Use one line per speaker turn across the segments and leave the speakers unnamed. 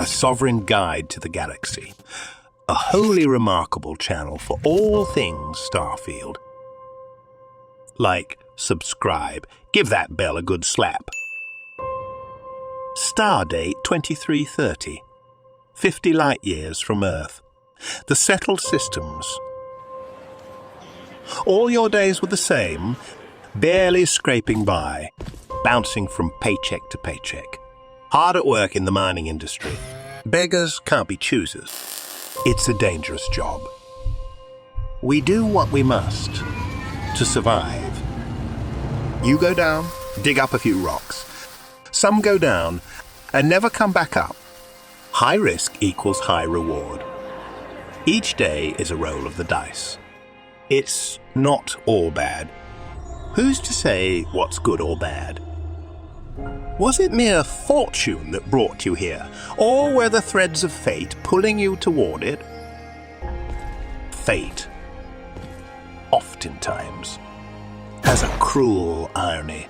a sovereign guide to the galaxy. A wholly remarkable channel for all things Starfield. Like, subscribe, give that bell a good slap. Stardate 2330. 50 light years from Earth. The settled systems. All your days were the same, barely scraping by, bouncing from paycheck to paycheck. Hard at work in the mining industry. Beggars can't be choosers. It's a dangerous job. We do what we must to survive. You go down, dig up a few rocks. Some go down and never come back up. High risk equals high reward. Each day is a roll of the dice. It's not all bad. Who's to say what's good or bad? Was it mere fortune that brought you here, or were the threads of fate pulling you toward it? Fate, oftentimes, has a cruel irony.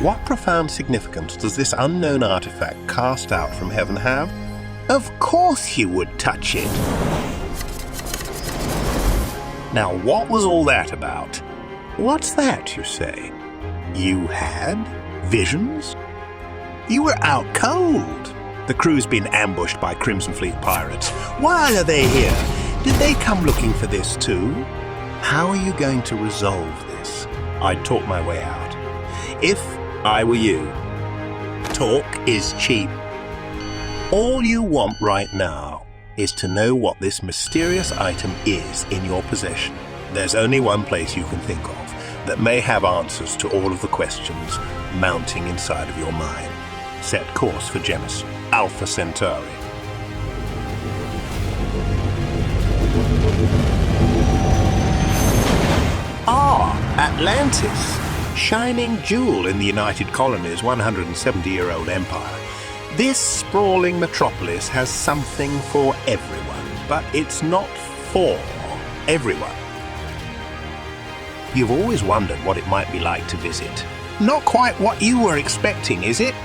What profound significance does this unknown artifact cast out from heaven have? Of course you would touch it. Now, what was all that about? What's that, you say? You had visions? You were out cold. The crew's been ambushed by Crimson Fleet pirates. Why are they here? Did they come looking for this too? How are you going to resolve this? I'd talk my way out. If I were you, talk is cheap. All you want right now is to know what this mysterious item is in your possession. There's only one place you can think of that may have answers to all of the questions mounting inside of your mind. Set course for Jemison, Alpha Centauri. Atlantis, shining jewel in the United Colony's 170-year-old empire. This sprawling metropolis has something for everyone, but it's not for everyone. You've always wondered what it might be like to visit. Not quite what you were expecting, is it?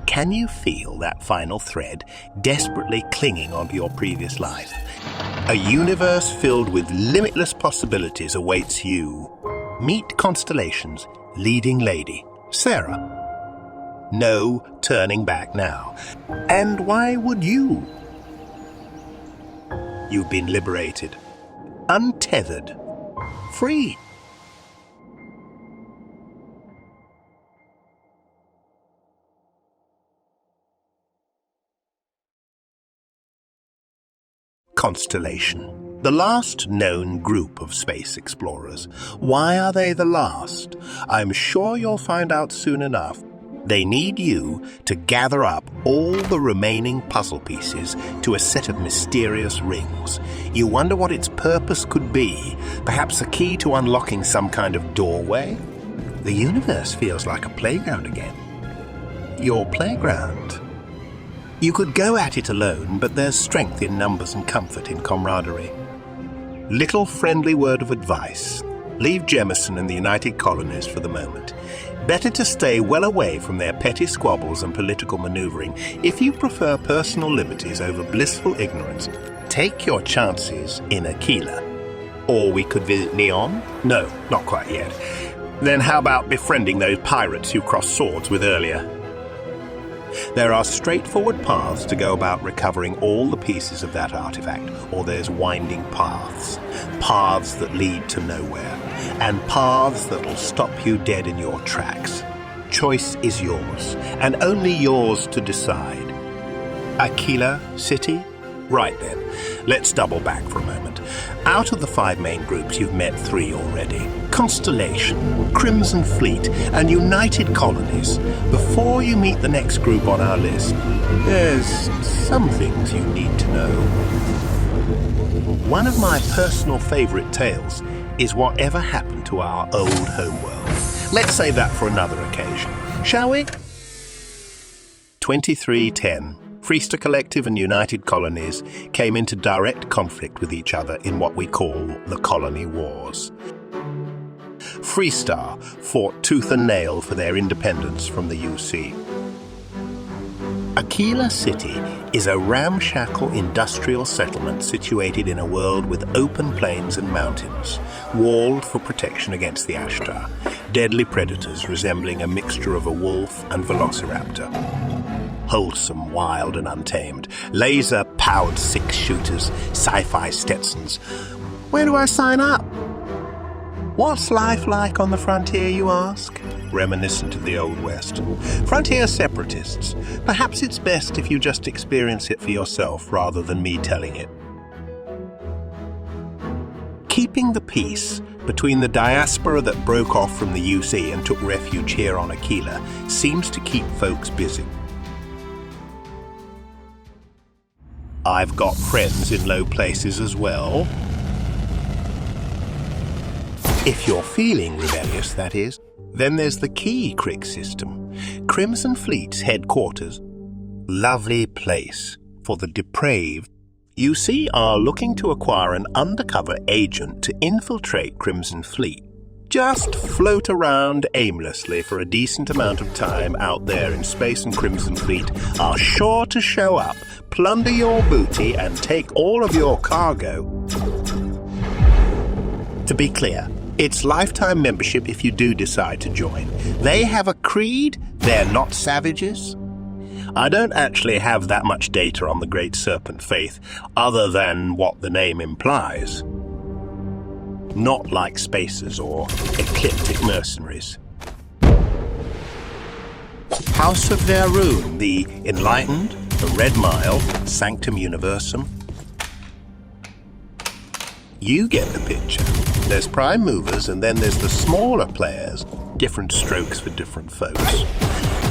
Can you feel that final thread desperately clinging onto your previous life? A universe filled with limitless possibilities awaits you. Meet Constellation's leading lady, Sarah. No turning back now. And why would you? You've been liberated, untethered, free. Constellation, the last known group of space explorers. Why are they the last? I'm sure you'll find out soon enough. They need you to gather up all the remaining puzzle pieces to a set of mysterious rings. You wonder what its purpose could be, perhaps a key to unlocking some kind of doorway? The universe feels like a playground again. Your playground. You could go at it alone, but there's strength in numbers and comfort in camaraderie. Little friendly word of advice. Leave Jemison and the United Colonies for the moment. Better to stay well away from their petty squabbles and political maneuvering. If you prefer personal liberties over blissful ignorance, take your chances in Aquila. Or we could visit Neon? No, not quite yet. Then how about befriending those pirates you crossed swords with earlier? There are straightforward paths to go about recovering all the pieces of that artifact, or there's winding paths. Paths that lead to nowhere, and paths that'll stop you dead in your tracks. Choice is yours, and only yours to decide. Aquila City? Right then, let's double back for a moment. Out of the 5 main groups, you've met 3 already. Constellation, Crimson Fleet, and United Colonies. Before you meet the next group on our list, there's some things you need to know. One of my personal favorite tales is whatever happened to our old homeworld. Let's save that for another occasion, shall we? 2310. Freestar Collective and United Colonies came into direct conflict with each other in what we call the Colony Wars. Freestar fought tooth and nail for their independence from the UC. Aquila City is a ramshackle industrial settlement situated in a world with open plains and mountains, walled for protection against the Ashtar, deadly predators resembling a mixture of a wolf and velociraptor. Wholesome, wild and untamed, laser-powered six-shooters, sci-fi Stetsons. Where do I sign up? What's life like on the frontier, you ask? Reminiscent of the Old West. Frontier separatists. Perhaps it's best if you just experience it for yourself rather than me telling it. Keeping the peace between the diaspora that broke off from the UC and took refuge here on Aquila seems to keep folks busy. I've got friends in low places as well. If you're feeling rebellious, that is. Then there's the Key Crick system, Crimson Fleet's headquarters. Lovely place for the depraved. UC are looking to acquire an undercover agent to infiltrate Crimson Fleet. Just float around aimlessly for a decent amount of time out there in space, and Crimson Fleet are sure to show up, plunder your booty and take all of your cargo. To be clear, it's lifetime membership if you do decide to join. They have a creed, they're not savages. I don't actually have that much data on the Great Serpent Faith, other than what the name implies. Not like spacers or ecliptic mercenaries. House of Verun, the Enlightened, the Red Mile, Sanctum Universum. You get the picture. There's prime movers and then there's the smaller players, different strokes for different folks.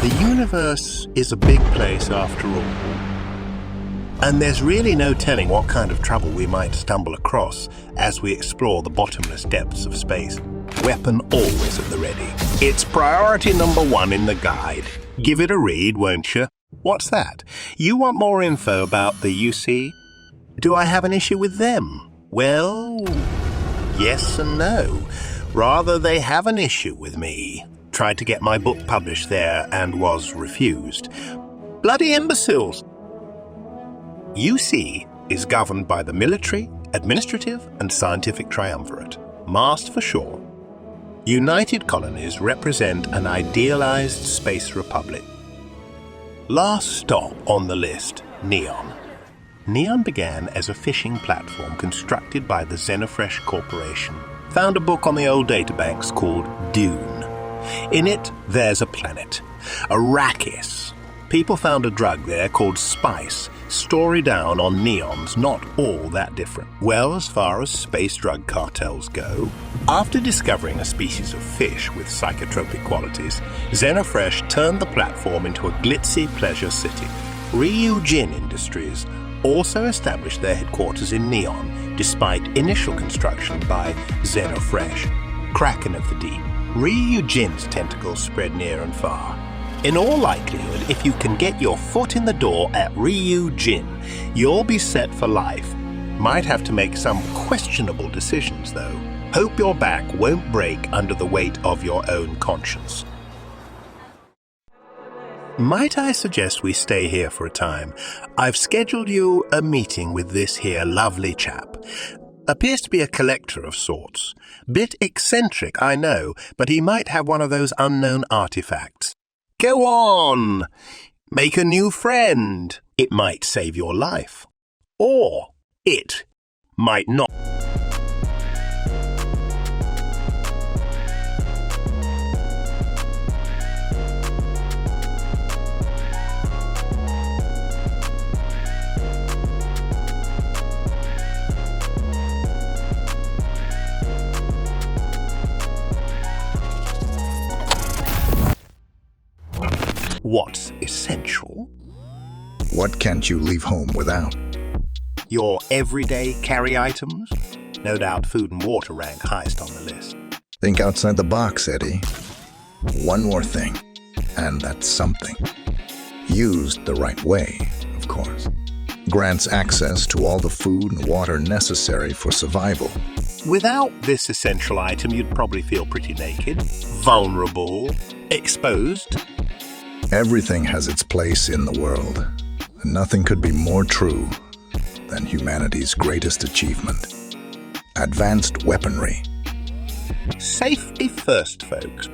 The universe is a big place after all. And there's really no telling what kind of trouble we might stumble across as we explore the bottomless depths of space. Weapon always at the ready. It's priority number 1 in the guide. Give it a read, won't you? What's that? You want more info about the UC? Do I have an issue with them? Well, yes and no. Rather, they have an issue with me. Tried to get my book published there and was refused. Bloody imbeciles! UC is governed by the military, administrative and scientific triumvirate, MAST for short. United Colonies represent an idealized space republic. Last stop on the list, Neon. Neon began as a fishing platform constructed by the Xenofresh Corporation. Found a book on the old databanks called Dune. In it, there's a planet, Arrakis. People found a drug there called Spice. Story down on Neon's not all that different. Well, as far as space drug cartels go, after discovering a species of fish with psychotropic qualities, Xenofresh turned the platform into a glitzy pleasure city. Ryu Jin Industries also established their headquarters in Neon, despite initial construction by Xenofresh. Kraken of the deep, Ryu Jin's tentacles spread near and far. In all likelihood, if you can get your foot in the door at Ryu Jin, you'll be set for life. Might have to make some questionable decisions, though. Hope your back won't break under the weight of your own conscience. Might I suggest we stay here for a time? I've scheduled you a meeting with this here lovely chap. Appears to be a collector of sorts. Bit eccentric, I know, but he might have one of those unknown artifacts. Go on! Make a new friend. It might save your life. Or it might not. What's essential?
What can't you leave home without?
Your everyday carry items? No doubt food and water rank highest on the list.
Think outside the box, Eddie. One more thing, and that's something. Used the right way, of course. course. Grants access to all the food and water necessary for survival.
Without this essential item, you'd probably feel pretty naked, vulnerable, exposed.
Everything has its place in the world, and nothing could be more true than humanity's greatest achievement: advanced weaponry.
Safety first, folks.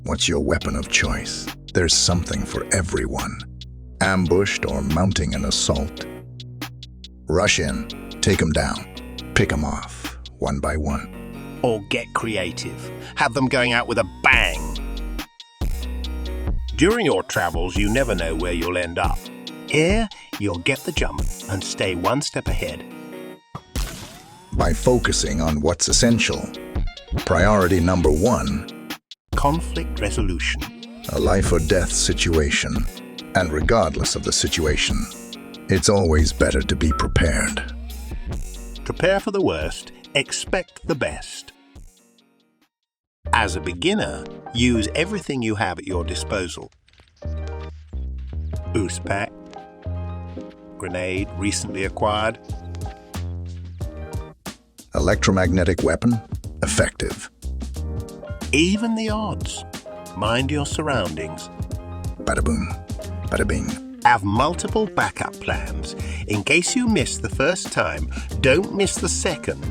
What's your weapon of choice? There's something for everyone. Ambushed or mounting an assault. Rush in, take them down, pick them off, one by one.
Or get creative. Have them going out with a bang. During your travels, you never know where you'll end up. Here, you'll get the jump and stay one step ahead.
By focusing on what's essential. Priority number 1,
Conflict resolution.
a life or death situation. And regardless of the situation, it's always better to be prepared.
Prepare for the worst, expect the best. As a beginner, use everything you have at your disposal. Boost pack, grenade recently acquired.
Electromagnetic weapon, effective.
Even the odds. Mind your surroundings.
Bada boom, bada bing.
Have multiple backup plans. In case you miss the first time, don't miss the second.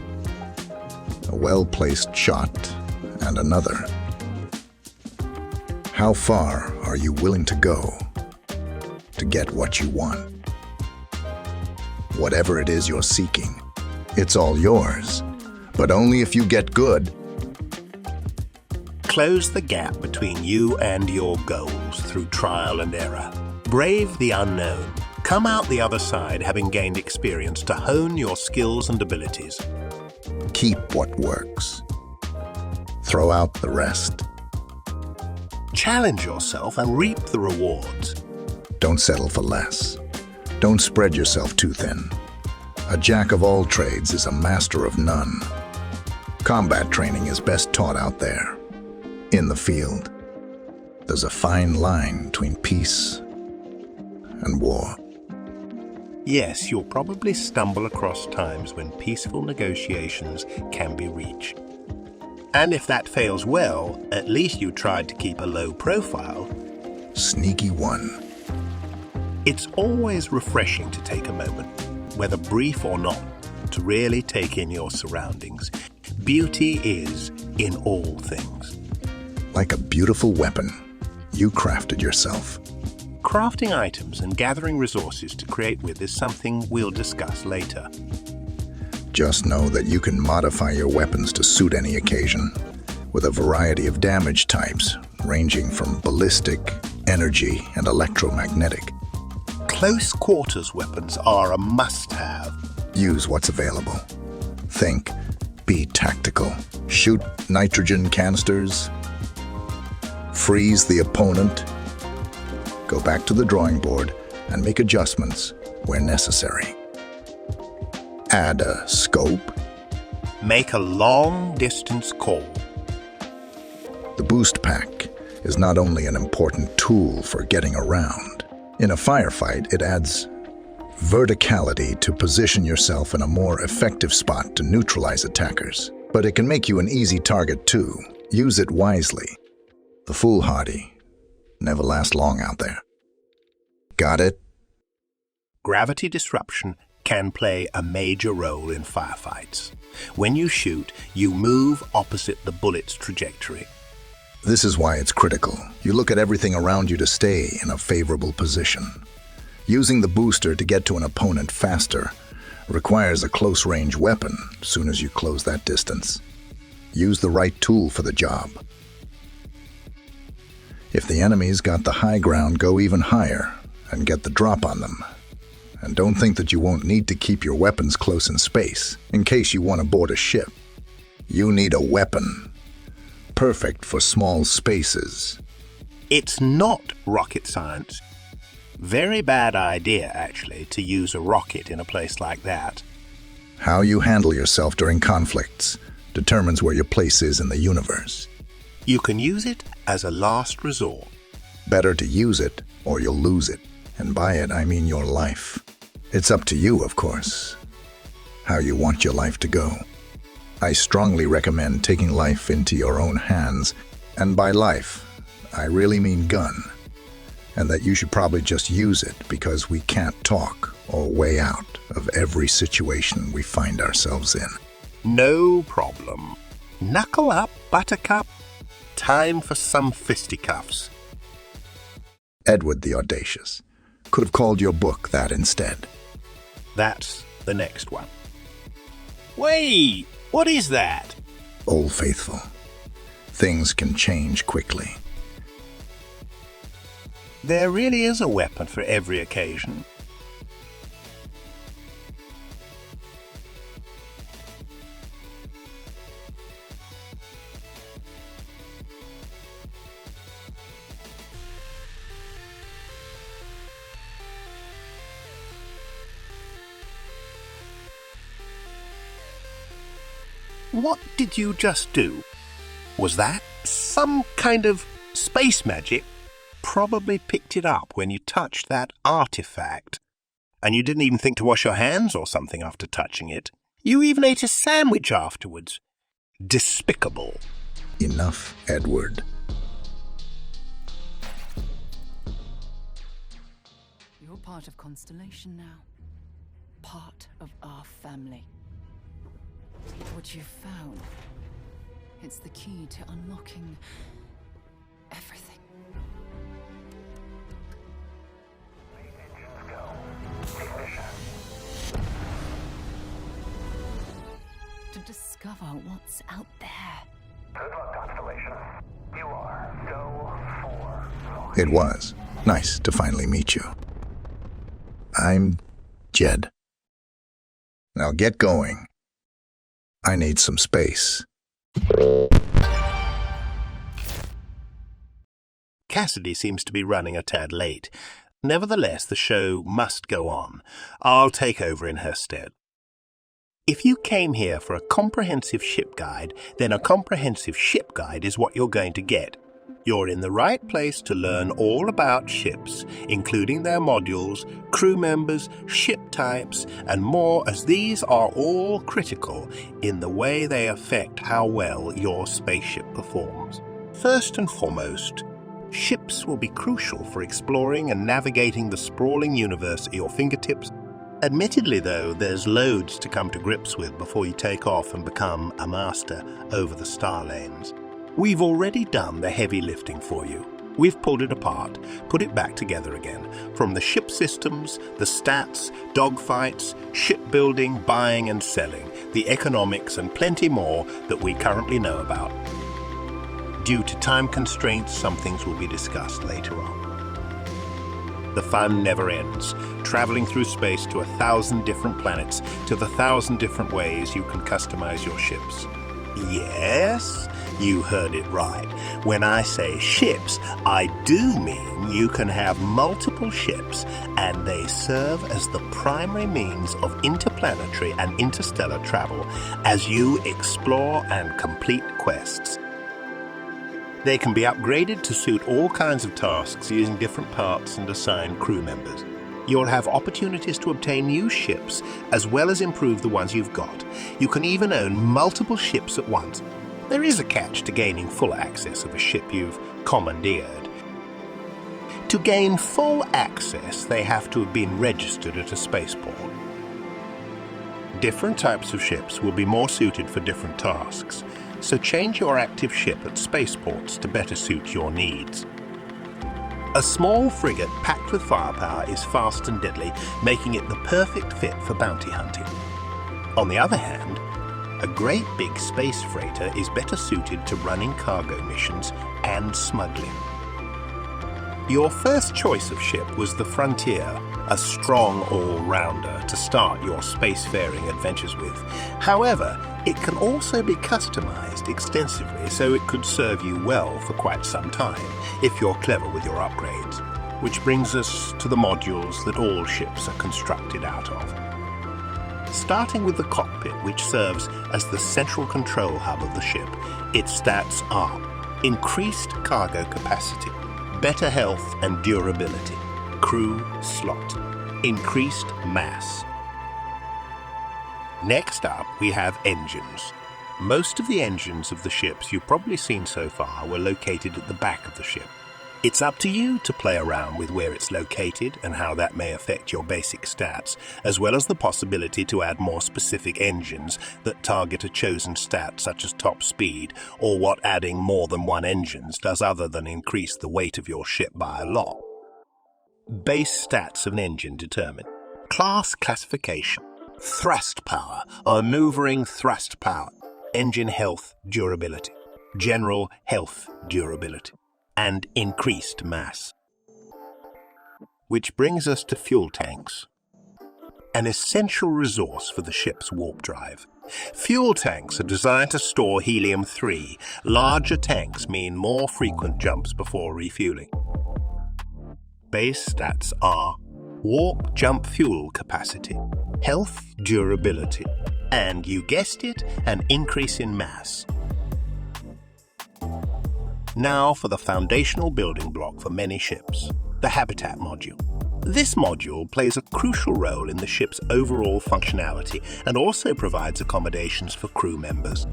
A well-placed shot and another. How far are you willing to go to get what you want? Whatever it is you're seeking, it's all yours, but only if you get good.
Close the gap between you and your goals through trial and error. Brave the unknown. Come out the other side having gained experience to hone your skills and abilities.
Keep what works. Throw out the rest.
Challenge yourself and reap the rewards.
Don't settle for less. Don't spread yourself too thin. A jack of all trades is a master of none. Combat training is best taught out there, in the field. There's a fine line between peace and war.
Yes, you'll probably stumble across times when peaceful negotiations can be reached. And if that fails well, at least you tried to keep a low profile.
Sneaky one.
It's always refreshing to take a moment, whether brief or not, to really take in your surroundings. Beauty is in all things.
Like a beautiful weapon, you crafted yourself.
Crafting items and gathering resources to create with is something we'll discuss later.
Just know that you can modify your weapons to suit any occasion, with a variety of damage types, ranging from ballistic, energy, and electromagnetic.
Close quarters weapons are a must-have.
Use what's available. Think, be tactical. Shoot nitrogen canisters. Freeze the opponent. Go back to the drawing board and make adjustments where necessary. Add a scope.
Make a long-distance call.
The boost pack is not only an important tool for getting around. In a firefight, it adds verticality to position yourself in a more effective spot to neutralize attackers. But it can make you an easy target too. Use it wisely. The foolhardy never last long out there. Got it?
Gravity disruption can play a major role in firefights. When you shoot, you move opposite the bullet's trajectory.
This is why it's critical. You look at everything around you to stay in a favorable position. Using the booster to get to an opponent faster requires a close-range weapon as soon as you close that distance. Use the right tool for the job. If the enemy's got the high ground, go even higher and get the drop on them. And don't think that you won't need to keep your weapons close in space in case you want to board a ship. You need a weapon perfect for small spaces.
It's not rocket science. Very bad idea, actually, to use a rocket in a place like that.
How you handle yourself during conflicts determines where your place is in the universe.
You can use it as a last resort.
Better to use it or you'll lose it. And by it, I mean your life. It's up to you, of course, how you want your life to go. I strongly recommend taking life into your own hands, and by life, I really mean gun, and that you should probably just use it because we can't talk our way out of every situation we find ourselves in.
No problem. Knuckle up, Buttercup. Time for some fisticuffs.
Edward the Audacious. Could have called your book that instead.
That's the next one. Wait, what is that?
Old Faithful. Things can change quickly.
There really is a weapon for every occasion. What did you just do? Was that some kind of space magic? Probably picked it up when you touched that artifact. And you didn't even think to wash your hands or something after touching it. You even ate a sandwich afterwards. Despicable.
Enough, Edward.
You're part of Constellation now. Part of our family. What you've found, it's the key to unlocking everything.
Engines go. Ignition.
To discover what's out there.
Good luck, Constellation. You are go for
It was nice to finally meet you. I'm Jed. Now get going. I need some space.
Cassidy seems to be running a tad late. Nevertheless, the show must go on. I'll take over in her stead. If you came here for a comprehensive ship guide, then a comprehensive ship guide is what you're going to get. You're in the right place to learn all about ships, including their modules, crew members, ship types, and more, as these are all critical in the way they affect how well your spaceship performs. First and foremost, ships will be crucial for exploring and navigating the sprawling universe at your fingertips. Admittedly, though, there's loads to come to grips with before you take off and become a master over the star lanes. We've already done the heavy lifting for you. We've pulled it apart, put it back together again, from the ship systems, the stats, dogfights, shipbuilding, buying and selling, the economics and plenty more that we currently know about. Due to time constraints, some things will be discussed later on. The fun never ends, traveling through space to 1,000 different planets, to the 1,000 different ways you can customize your ships. Yes, you heard it right. When I say ships, I do mean you can have multiple ships, and they serve as the primary means of interplanetary and interstellar travel as you explore and complete quests. They can be upgraded to suit all kinds of tasks using different parts and assigned crew members. You'll have opportunities to obtain new ships as well as improve the ones you've got. You can even own multiple ships at once. There is a catch to gaining full access of a ship you've commandeered. To gain full access, they have to have been registered at a spaceport. Different types of ships will be more suited for different tasks, so change your active ship at spaceports to better suit your needs. A small frigate packed with firepower is fast and deadly, making it the perfect fit for bounty hunting. On the other hand, a great big space freighter is better suited to running cargo missions and smuggling. Your first choice of ship was the Frontier, a strong all-rounder to start your spacefaring adventures with. However, it can also be customized extensively so it could serve you well for quite some time if you're clever with your upgrades. Which brings us to the modules that all ships are constructed out of. Starting with the cockpit, which serves as the central control hub of the ship, its stats are increased cargo capacity, better health and durability, crew slot, increased mass. Next up, we have engines. Most of the engines of the ships you've probably seen so far were located at the back of the ship. It's up to you to play around with where it's located and how that may affect your basic stats, as well as the possibility to add more specific engines that target a chosen stat such as top speed, or what adding more than one engines does other than increase the weight of your ship by a lot. Base stats of an engine determined. Class classification. Thrust power, or maneuvering thrust power. Engine health durability. General health durability. And increased mass. Which brings us to fuel tanks. An essential resource for the ship's warp drive. Fuel tanks are designed to store helium-3. Larger tanks mean more frequent jumps before refueling. Base stats are warp jump fuel capacity, health durability, and you guessed it, an increase in mass. Now for the foundational building block for many ships, the habitat module. This module plays a crucial role in the ship's overall functionality and also provides accommodations for crew members.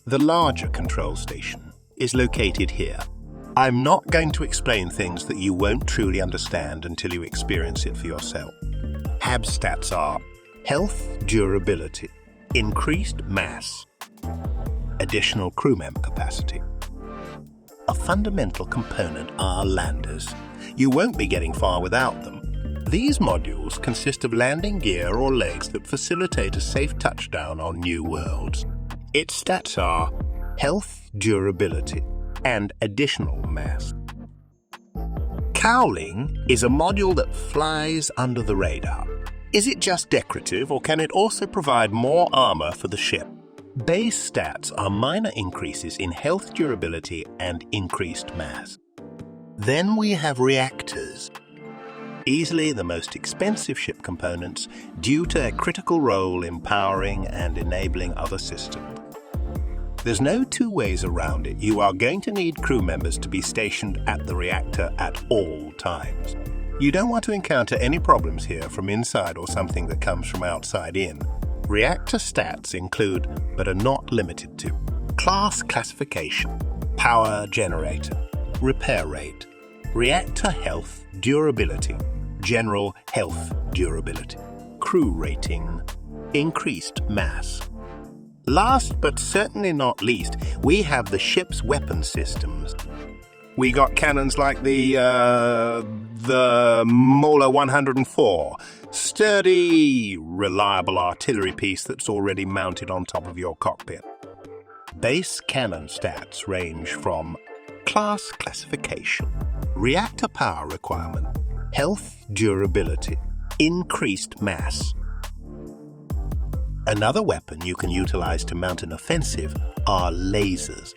The larger control station is located here. I'm not going to explain things that you won't truly understand until you experience it for yourself. HAB stats are health durability, increased mass, additional crew member capacity. A fundamental component are landers. You won't be getting far without them. These modules consist of landing gear or legs that facilitate a safe touchdown on new worlds. Its stats are health durability and additional mass. Cowling is a module that flies under the radar. Is it just decorative, or can it also provide more armor for the ship? Base stats are minor increases in health durability and increased mass. Then we have reactors. Easily the most expensive ship components due to their critical role in powering and enabling other systems. There's no two ways around it. You are going to need crew members to be stationed at the reactor at all times. You don't want to encounter any problems here from inside or something that comes from outside in. Reactor stats include, but are not limited to, class classification, power generator, repair rate, reactor health durability, general health durability, crew rating, increased mass. Last but certainly not least, we have the ship's weapon systems. We got cannons like the Mola 104, sturdy, reliable artillery piece that's already mounted on top of your cockpit. Base cannon stats range from class classification, reactor power requirement, health durability, increased mass. Another weapon you can utilize to mount an offensive are lasers.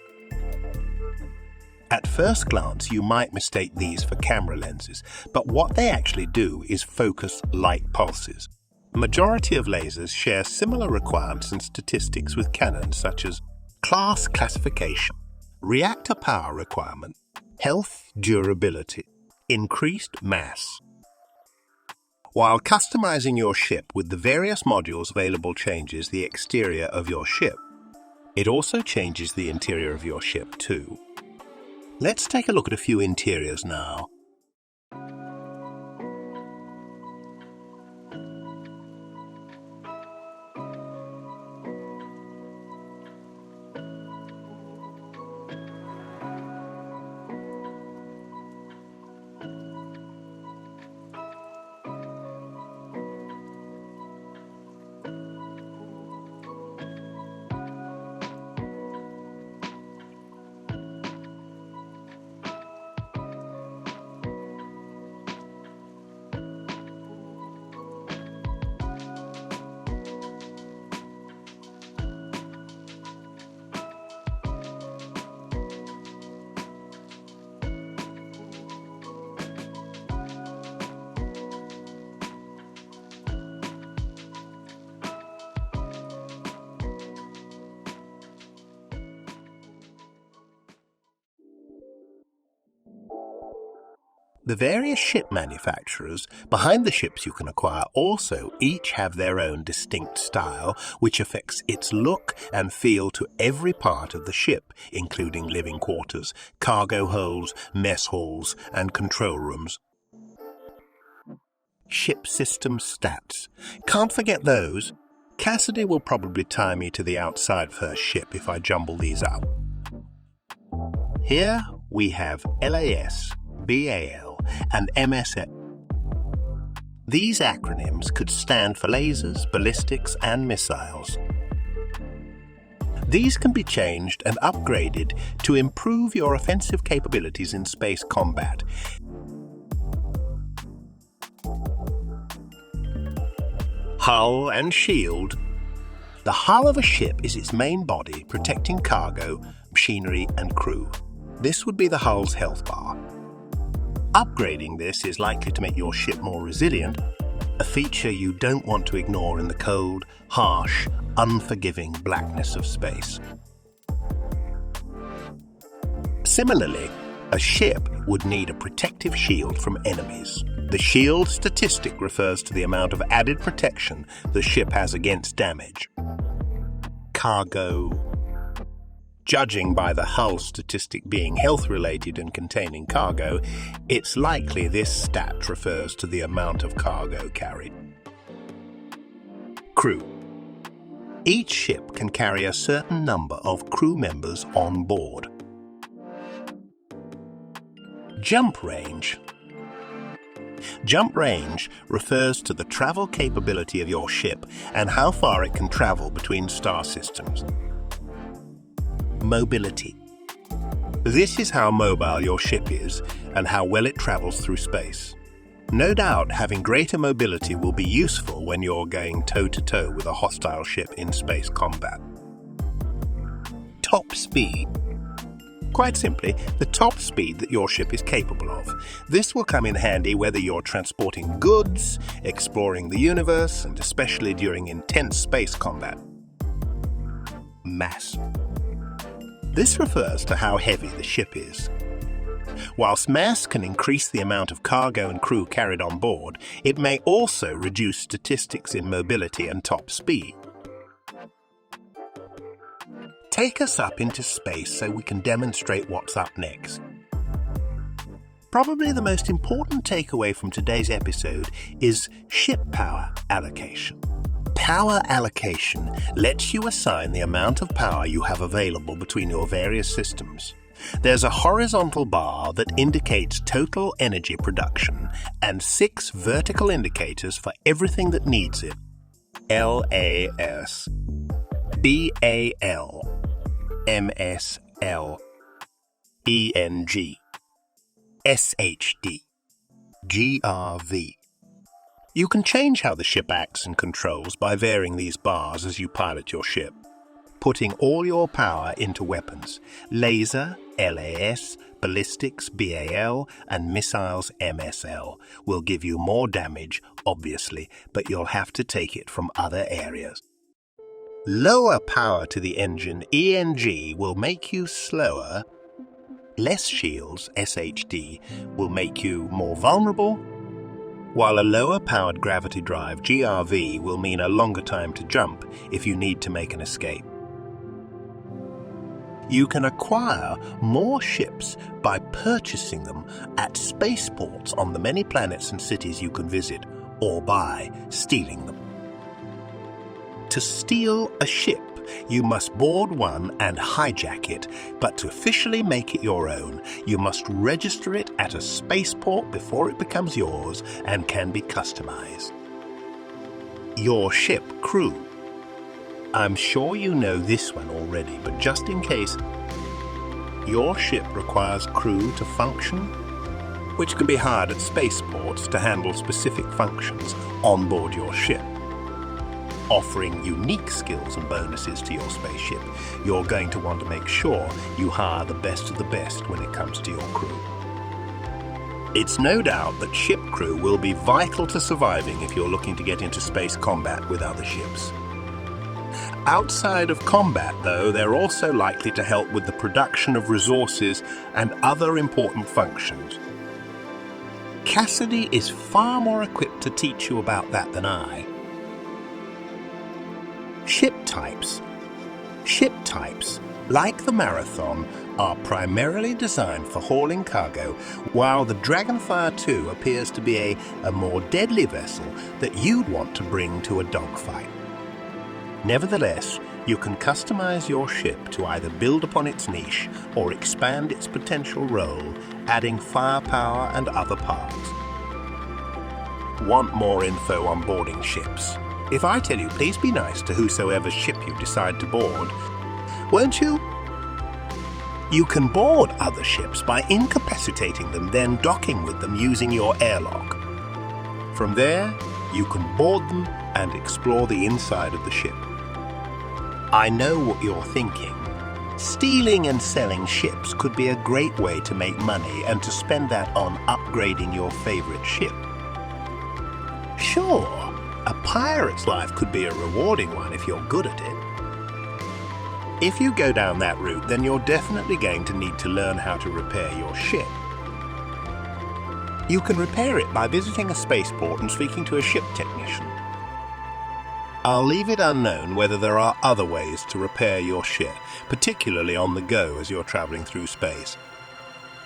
At first glance, you might mistake these for camera lenses, but what they actually do is focus light pulses. The majority of lasers share similar requirements and statistics with cannons such as class classification, reactor power requirement, health durability, increased mass. While customizing your ship with the various modules available changes the exterior of your ship, it also changes the interior of your ship too. Let's take a look at a few interiors now. The various ship manufacturers behind the ships you can acquire also each have their own distinct style, which affects its look and feel to every part of the ship, including living quarters, cargo holds, mess halls, and control rooms. Ship system stats. Can't forget those. Cassidy will probably tie me to the outside of her ship if I jumble these up. Here we have LAS, BAL, and MSL. These acronyms could stand for lasers, ballistics, and missiles. These can be changed and upgraded to improve your offensive capabilities in space combat. Hull and shield. The hull of a ship is its main body, protecting cargo, machinery, and crew. This would be the hull's health bar. Upgrading this is likely to make your ship more resilient, a feature you don't want to ignore in the cold, harsh, unforgiving blackness of space. Similarly, a ship would need a protective shield from enemies. The shield statistic refers to the amount of added protection the ship has against damage. Cargo. Judging by the hull statistic being health-related and containing cargo, it's likely this stat refers to the amount of cargo carried. Crew. Each ship can carry a certain number of crew members on board. Jump range. Jump range refers to the travel capability of your ship and how far it can travel between star systems. Mobility. This is how mobile your ship is and how well it travels through space. No doubt having greater mobility will be useful when you're going toe-to-toe with a hostile ship in space combat. Top speed. Quite simply, the top speed that your ship is capable of. This will come in handy whether you're transporting goods, exploring the universe, and especially during intense space combat. Mass. This refers to how heavy the ship is. Whilst mass can increase the amount of cargo and crew carried on board, it may also reduce statistics in mobility and top speed. Take us up into space so we can demonstrate what's up next. Probably the most important takeaway from today's episode is ship power allocation. Power allocation lets you assign the amount of power you have available between your various systems. There's a horizontal bar that indicates total energy production and 6 vertical indicators for everything that needs it. LAS, BAL, MSL, ENG, SHD, GRV. You can change how the ship acts and controls by varying these bars as you pilot your ship. Putting all your power into weapons, laser, LAS, ballistics, BAL, and missiles, MSL, will give you more damage, obviously, but you'll have to take it from other areas. Lower power to the engine, ENG, will make you slower. Less shields, SHD, will make you more vulnerable, while a lower-powered gravity drive, GRV, will mean a longer time to jump if you need to make an escape. You can acquire more ships by purchasing them at spaceports on the many planets and cities you can visit, or by stealing them. To steal a ship, you must board one and hijack it, but to officially make it your own, you must register it at a spaceport before it becomes yours and can be customized. Your ship crew. I'm sure you know this one already, but just in case, your ship requires crew to function, which can be hired at spaceports to handle specific functions on board your ship. Offering unique skills and bonuses to your spaceship, you're going to want to make sure you hire the best of the best when it comes to your crew. It's no doubt that ship crew will be vital to surviving if you're looking to get into space combat with other ships. Outside of combat, though, they're also likely to help with the production of resources and other important functions. Cassidy is far more equipped to teach you about that than I. Ship types. Ship types, like the Marathon, are primarily designed for hauling cargo, while the Dragonfire 2 appears to be a more deadly vessel that you'd want to bring to a dogfight. Nevertheless, you can customize your ship to either build upon its niche or expand its potential role, adding firepower and other parts. Want more info on boarding ships? If I tell you, please be nice to whosoever ship you decide to board, won't you? You can board other ships by incapacitating them, then docking with them using your airlock. From there, you can board them and explore the inside of the ship. I know what you're thinking. Stealing and selling ships could be a great way to make money and to spend that on upgrading your favorite ship. Sure, a pirate's life could be a rewarding one if you're good at it. If you go down that route, then you're definitely going to need to learn how to repair your ship. You can repair it by visiting a spaceport and speaking to a ship technician. I'll leave it unknown whether there are other ways to repair your ship, particularly on the go as you're traveling through space.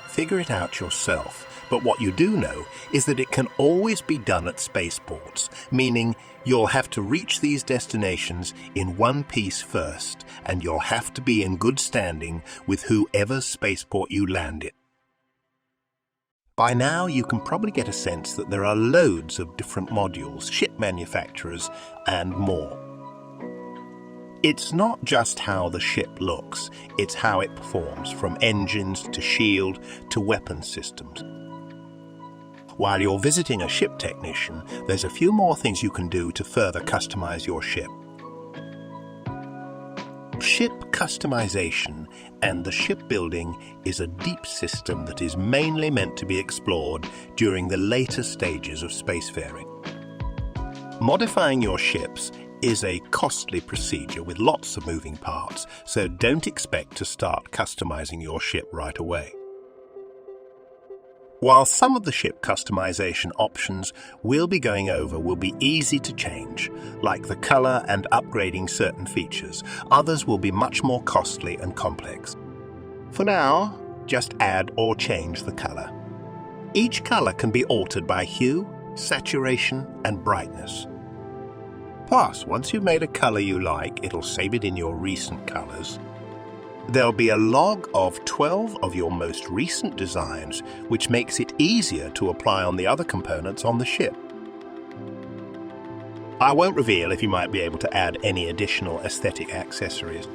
Figure it out yourself, but what you do know is that it can always be done at spaceports, meaning you'll have to reach these destinations in one piece first, and you'll have to be in good standing with whoever spaceport you land at. By now, you can probably get a sense that there are loads of different modules, ship manufacturers, and more. It's not just how the ship looks, it's how it performs, from engines to shield to weapon systems. While you're visiting a ship technician, there's a few more things you can do to further customize your ship. Ship customization and the shipbuilding is a deep system that is mainly meant to be explored during the later stages of spacefaring. Modifying your ships is a costly procedure with lots of moving parts, so don't expect to start customizing your ship right away. While some of the ship customization options we'll be going over will be easy to change, like the color and upgrading certain features, others will be much more costly and complex. For now, just add or change the color. Each color can be altered by hue, saturation, and brightness. Plus, once you've made a color you like, it'll save it in your recent colors. There'll be a log of 12 of your most recent designs, which makes it easier to apply on the other components on the ship. I won't reveal if you might be able to add any additional aesthetic accessories.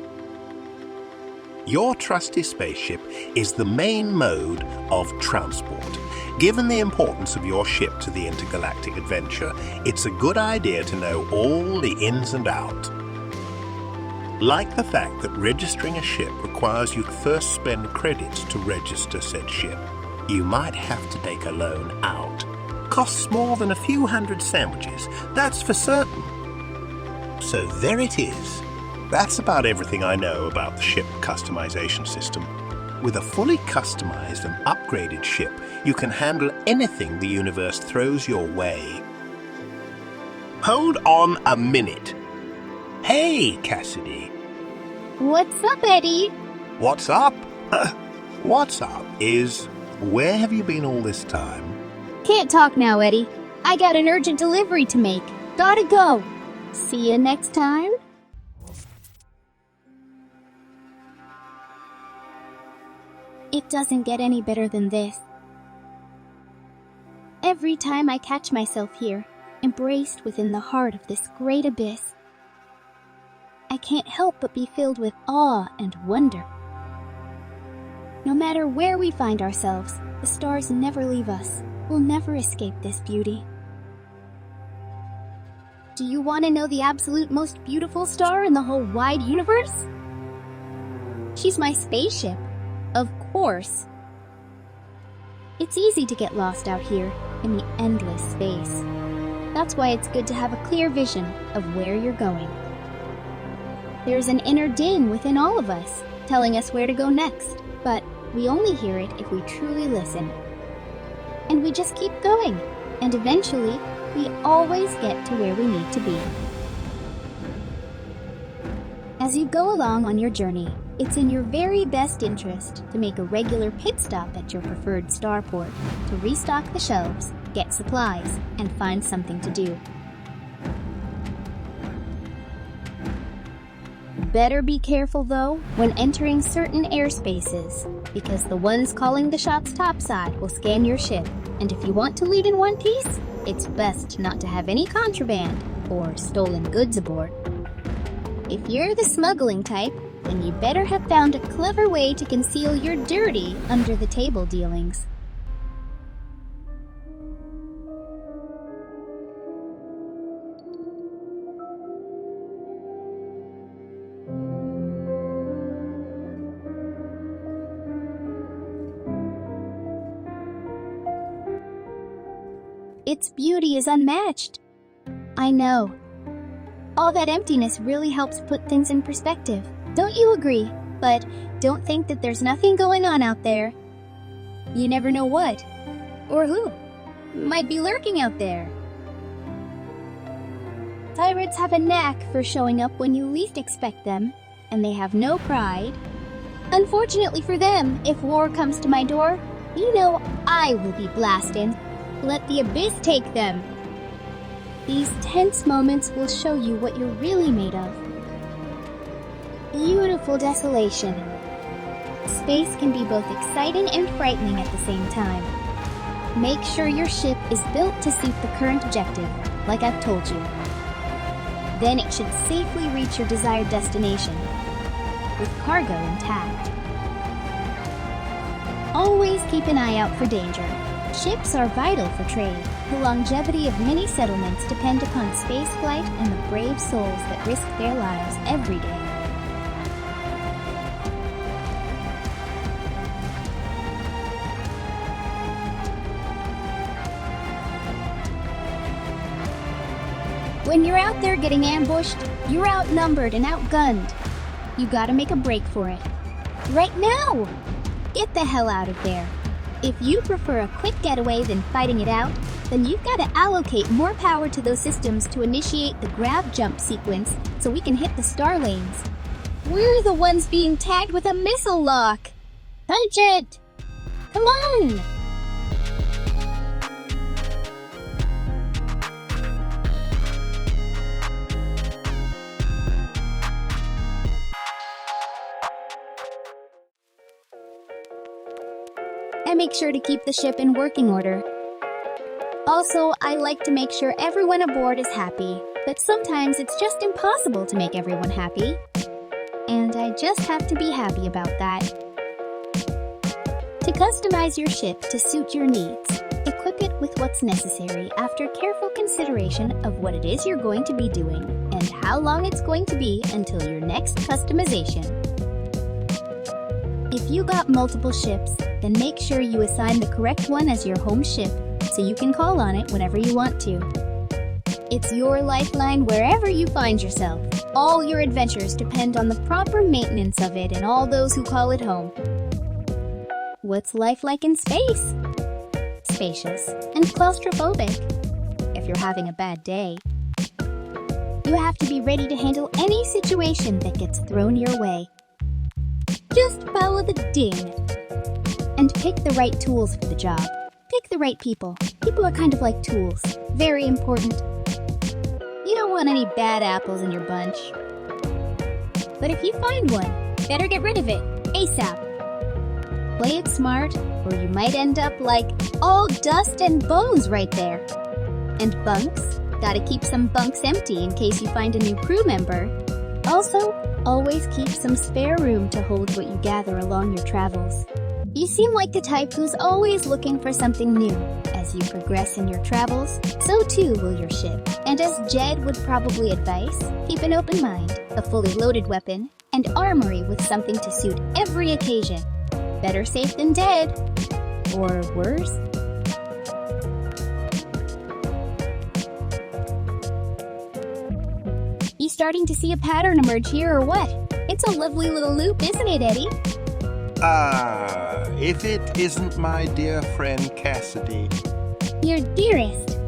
Your trusty spaceship is the main mode of transport. Given the importance of your ship to the intergalactic adventure, it's a good idea to know all the ins and outs. Like the fact that registering a ship requires you to first spend credits to register said ship, you might have to take a loan out. Costs more than a few hundred sandwiches, that's for certain. So there it is. That's about everything I know about the ship customization system. With a fully customized and upgraded ship, you can handle anything the universe throws your way. Hold on a minute. Hey, Cassidy.
What's up, Eddie?
What's up? What's up is, where have you been all this time?
Can't talk now, Eddie. I got an urgent delivery to make. Gotta go. See you next time. It doesn't get any better than this. Every time I catch myself here, embraced within the heart of this great abyss, I can't help but be filled with awe and wonder. No matter where we find ourselves, the stars never leave us. We'll never escape this beauty. Do you want to know the absolute most beautiful star in the whole wide universe? She's my spaceship, of course. It's easy to get lost out here in the endless space. That's why it's good to have a clear vision of where you're going. There's an inner din within all of us, telling us where to go next, but we only hear it if we truly listen. and we just keep going. And eventually, we always get to where we need to be. As you go along on your journey, it's in your very best interest to make a regular pit stop at your preferred starport to restock the shelves, get supplies, and find something to do. Better be careful, though, when entering certain airspaces, because the ones calling the shots topside will scan your ship, and if you want to leave in one piece, it's best not to have any contraband or stolen goods aboard. If you're the smuggling type, then you better have found a clever way to conceal your dirty under the table dealings. Its beauty is unmatched. I know. All that emptiness really helps put things in perspective. Don't you agree? But don't think that there's nothing going on out there. You never know what, or who, might be lurking out there. Pirates have a knack for showing up when you least expect them, and they have no pride. Unfortunately for them, if war comes to my door, you know I will be blasting. Let the abyss take them. These tense moments will show you what you're really made of. Beautiful desolation. Space can be both exciting and frightening at the same time. Make sure your ship is built to suit the current objective, like I've told you. Then it should safely reach your desired destination, with cargo intact. Always keep an eye out for danger. Ships are vital for trade. The longevity of many settlements depend upon spaceflight and the brave souls that risk their lives every day. When you're out there getting ambushed, you're outnumbered and outgunned. You gotta make a break for it. Right now! Get the hell out of there. If you prefer a quick getaway than fighting it out, then you've got to allocate more power to those systems to initiate the grab jump sequence so we can hit the star lanes. We're the ones being tagged with a missile lock. Punch it! Come on! I make sure to keep the ship in working order. Also, I like to make sure everyone aboard is happy, but sometimes it's just impossible to make everyone happy. And I just have to be happy about that. To customize your ship to suit your needs, equip it with what's necessary after careful consideration of what it is you're going to be doing and how long it's going to be until your next customization. If you got multiple ships, then make sure you assign the correct one as your home ship so you can call on it whenever you want to. It's your lifeline wherever you find yourself. All your adventures depend on the proper maintenance of it and all those who call it home. What's life like in space? Spacious and claustrophobic, if you're having a bad day. You have to be ready to handle any situation that gets thrown your way. Just follow the ding. And pick the right tools for the job. Pick the right people. People are kind of like tools. Very important. You don't want any bad apples in your bunch. But if you find one, better get rid of it, ASAP. Play it smart, or you might end up like all dust and bones right there. And bunks? Gotta keep some bunks empty in case you find a new crew member. Also, always keep some spare room to hold what you gather along your travels. You seem like the type who's always looking for something new. As you progress in your travels, so too will your ship. And as Jed would probably advise, keep an open mind, a fully loaded weapon, and armory with something to suit every occasion. Better safe than dead. Or worse. You starting to see a pattern emerge here or what? It's a lovely little loop, isn't it, Eddie?
if it isn't my dear friend Cassidy.
Your dearest.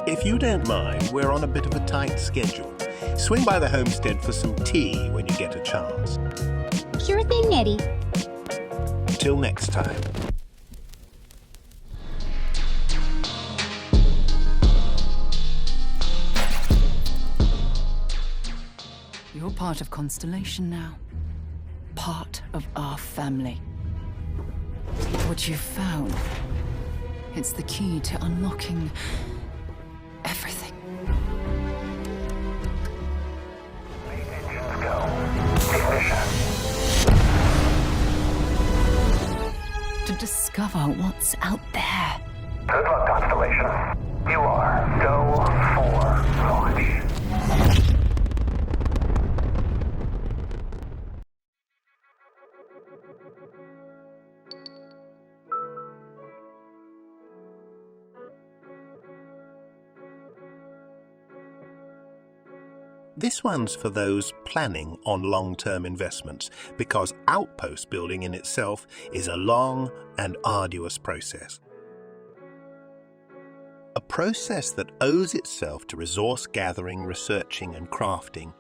If you don't mind, we're on a bit of a tight schedule. Swing by the homestead for some tea when you get a chance.
Sure thing, Eddie.
Till next time.
You're part of Constellation now. Part of our family. What you've found, it's the key to unlocking everything.
Engines go. Ignition.
To discover what's out there.
Good luck, Constellation. You are go for launch.
This one's for those planning on long-term investments, because outpost building in itself is a long and arduous process. A process that owes itself to resource gathering, researching and crafting,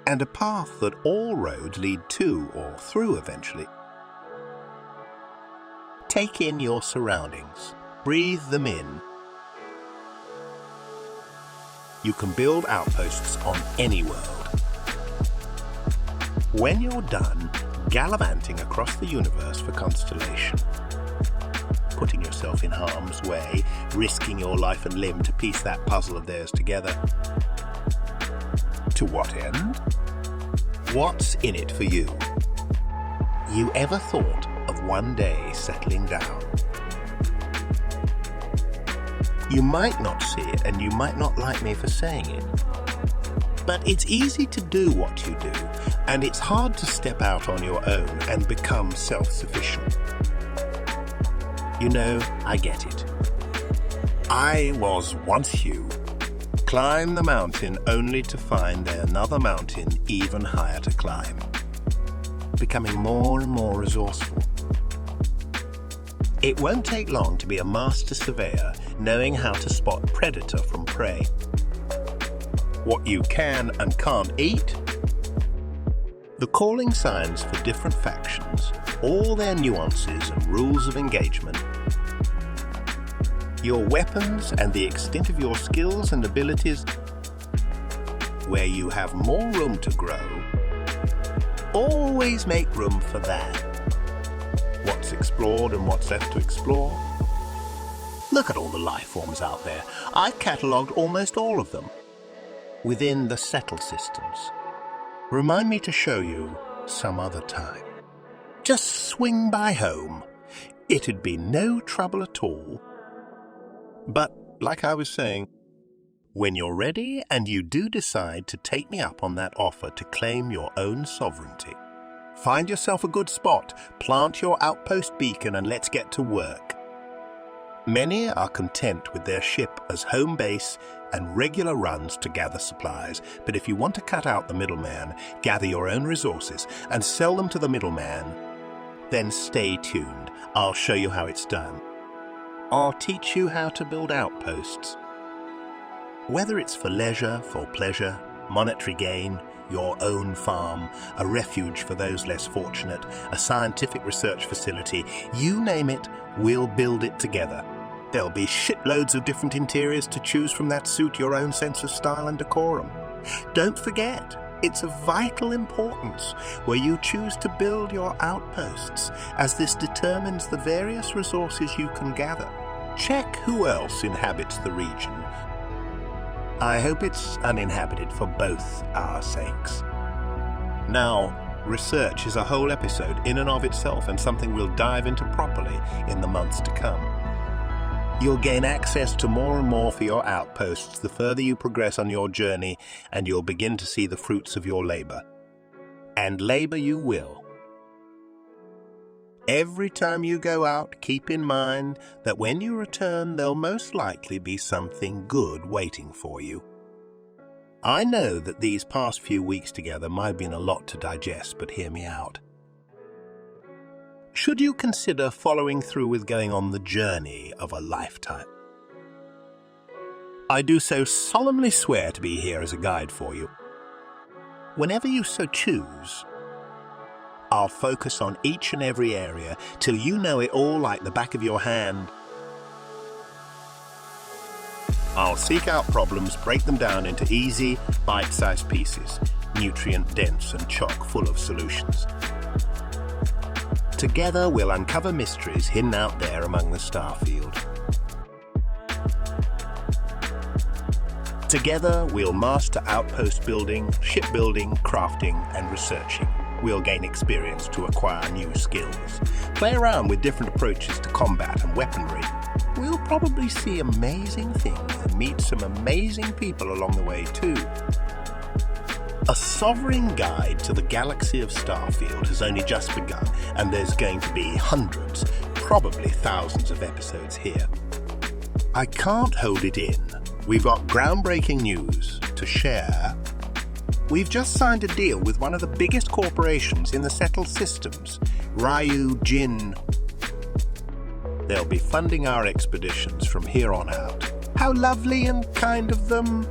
and a path that all roads lead to or through eventually. Take in your surroundings, breathe them in. You can build outposts on any world. When you're done gallivanting across the universe for Constellation, putting yourself in harm's way, risking your life and limb to piece that puzzle of theirs together, to what end? What's in it for you? You ever thought of one day settling down? You might not see it, and you might not like me for saying it, but it's easy to do what you do, and it's hard to step out on your own and become self-sufficient. You know, I get it. I was once you. Climb the mountain only to find there another mountain even higher to climb. Becoming more and more resourceful. It won't take long to be a master surveyor, knowing how to spot predator from prey. What you can and can't eat. The calling signs for different factions, all their nuances and rules of engagement. Your weapons and the extent of your skills and abilities. Where you have more room to grow, always make room for that. What's explored and what's left to explore. Look at all the life forms out there. I catalogued almost all of them within the settled systems. Remind me to show you some other time. Just swing by home. It'd be no trouble at all. But, like I was saying, when you're ready and you do decide to take me up on that offer to claim your own sovereignty, find yourself a good spot, plant your outpost beacon, and let's get to work. Many are content with their ship as home base and regular runs to gather supplies, but if you want to cut out the middleman, gather your own resources, and sell them to the middleman, then stay tuned. I'll show you how it's done. I'll teach you how to build outposts. Whether it's for leisure, for pleasure, monetary gain, your own farm, a refuge for those less fortunate, a scientific research facility, you name it, we'll build it together. There'll be shitloads of different interiors to choose from that suit your own sense of style and decorum. Don't forget, it's of vital importance where you choose to build your outposts, as this determines the various resources you can gather. Check who else inhabits the region. I hope it's uninhabited for both our sakes. Now, research is a whole episode in and of itself, and something we'll dive into properly in the months to come. You'll gain access to more and more for your outposts the further you progress on your journey, and you'll begin to see the fruits of your labor. And labor you will. Every time you go out, keep in mind that when you return, there'll most likely be something good waiting for you. I know that these past few weeks together might have been a lot to digest, but hear me out. should you consider following through with going on the journey of a lifetime. I do so solemnly swear to be here as a guide for you. Whenever you so choose, I'll focus on each and every area till you know it all like the back of your hand. I'll seek out problems, break them down into easy, bite-sized pieces, nutrient-dense and chock-full of solutions. Together, we'll uncover mysteries hidden out there among the Starfield. Together, we'll master outpost building, shipbuilding, crafting, and researching. We'll gain experience to acquire new skills, play around with different approaches to combat and weaponry. We'll probably see amazing things and meet some amazing people along the way too. A sovereign guide to the galaxy of Starfield has only just begun, and there's going to be hundreds, probably thousands of episodes here. I can't hold it in. We've got groundbreaking news to share. We've just signed a deal with one of the biggest corporations in the settled systems, Ryu Jin. They'll be funding our expeditions from here on out. How lovely and kind of them.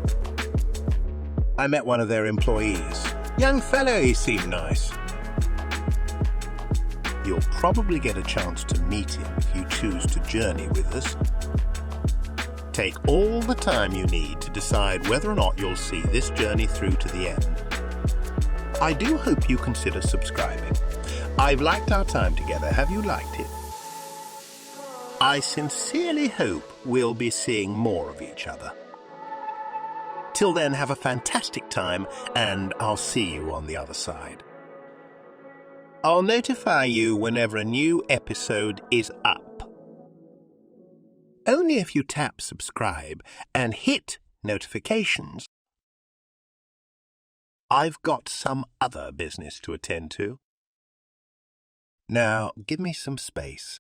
I met one of their employees. Young fellow, he seemed nice. You'll probably get a chance to meet him if you choose to journey with us. Take all the time you need to decide whether or not you'll see this journey through to the end. I do hope you consider subscribing. I've liked our time together. Have you liked it? I sincerely hope we'll be seeing more of each other. Till then, have a fantastic time, and I'll see you on the other side. I'll notify you whenever a new episode is up. Only if you tap subscribe and hit notifications. I've got some other business to attend to. Now, give me some space.